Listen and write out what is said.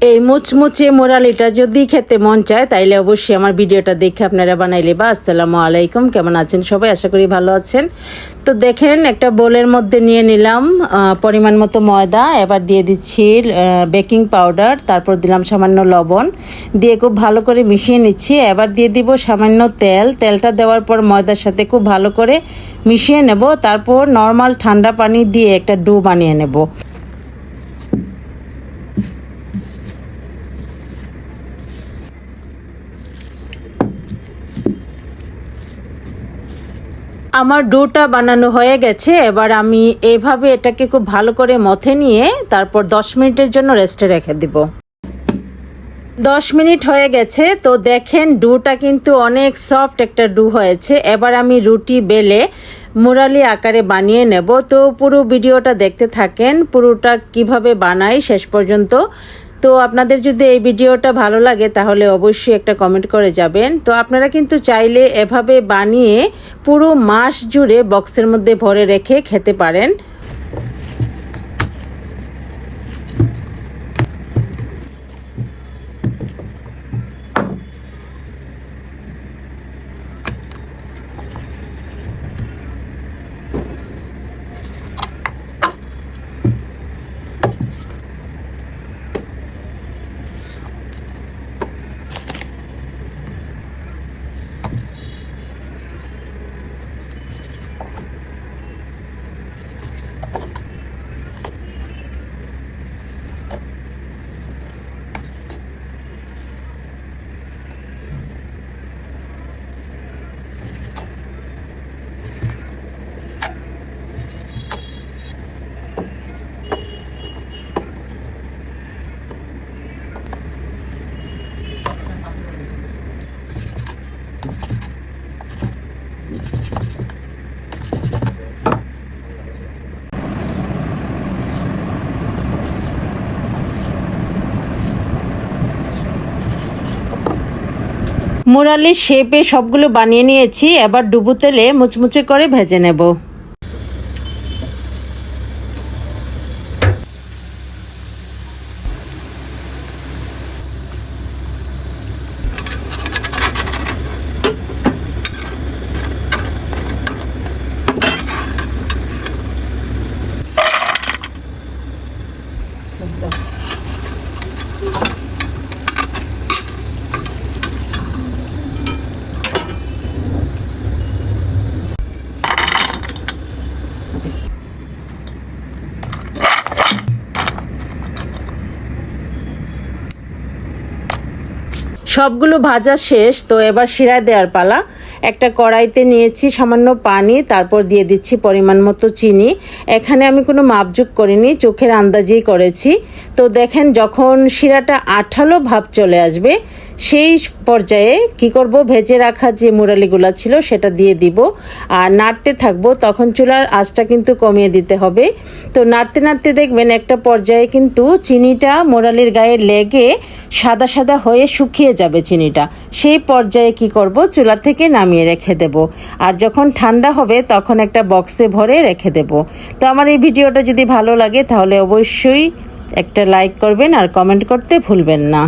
এই মুচমুচে মোরালিটা যদি খেতে মন চায় তাইলে অবশ্যই আমার ভিডিওটা দেখে আপনারা বানাইলে বা। আসসালামু আলাইকুম, কেমন আছেন সবাই? আশা করি ভালো আছেন। তো দেখেন, একটা বোলের মধ্যে নিয়ে নিলাম পরিমাণ মতো ময়দা, এবার দিয়ে দিচ্ছি বেকিং পাউডার, তারপর দিলাম সামান্য লবণ, দিয়ে খুব ভালো করে মিশিয়ে নিচ্ছি। এবার দিয়ে দিব সামান্য তেল। তেলটা দেওয়ার পর ময়দার সাথে খুব ভালো করে মিশিয়ে নেব, তারপর নর্মাল ঠান্ডা পানি দিয়ে একটা ডো বানিয়ে নেব। আমার ডোটা বানানো হয়ে গেছে। এবার আমি এইভাবে এটাকে খুব ভালো করে মথে নিয়ে তারপর 10 মিনিটের জন্য রেস্টে রেখে দিব। 10 মিনিট হয়ে গেছে। তো দেখেন, ডোটা কিন্তু অনেক সফট একটা ডো হয়েছে। এবার আমি রুটি বেলে মুরালি আকারে বানিয়ে নেব। তো পুরো ভিডিওটা দেখতে থাকেন, পুরোটা কিভাবে বানাই শেষ পর্যন্ত। তো আপনাদের যদি এই ভিডিওটা ভালো লাগে তাহলে অবশ্যই একটা কমেন্ট করে যাবেন। তো আপনারা কিন্তু চাইলে এভাবে বানিয়ে পুরো মাস জুড়ে বক্সের মধ্যে ভরে রেখে খেতে পারেন। মুরালির শেপে সবগুলো বানিয়ে নিয়েছি। এবার ডুবো তেলে মুচমুচে করে ভেজে নেব। সবগুলো ভাজা শেষ। তো এবার শিরায় দেওয়ার পালা। একটা কড়াইতে নিয়েছি সামান্য পানি, তারপর দিয়ে দিচ্ছি পরিমাণ মতো চিনি। এখানে আমি কোনো মাপযোগ করিনি, চোখের আন্দাজেই করেছি। তো দেখেন, যখন শিরাটা আঠালো ভাব চলে আসবে সেই পর্যায়ে কি করব, ভেজে রাখা যে মুরালিগুলো ছিল সেটা দিয়ে দিব আর নাড়তে থাকবো। তখন চুলার আঁচটা কিন্তু কমিয়ে দিতে হবে। তো নাড়তে নাড়তে দেখবেন একটা পর্যায়ে কিন্তু চিনিটা মুরালির গায়ে লেগে সাদা সাদা হয়ে শুকিয়ে যাবে চিনিটা। সেই পর্যায়ে কি করব, চুলা থেকে নামিয়ে রেখে দেব। আর যখন ঠান্ডা হবে তখন একটা বক্সে ভরে রেখে দেব। তো আমার এই ভিডিওটা যদি ভালো লাগে তাহলে অবশ্যই একটা লাইক করবেন আর কমেন্ট করতে ভুলবেন না।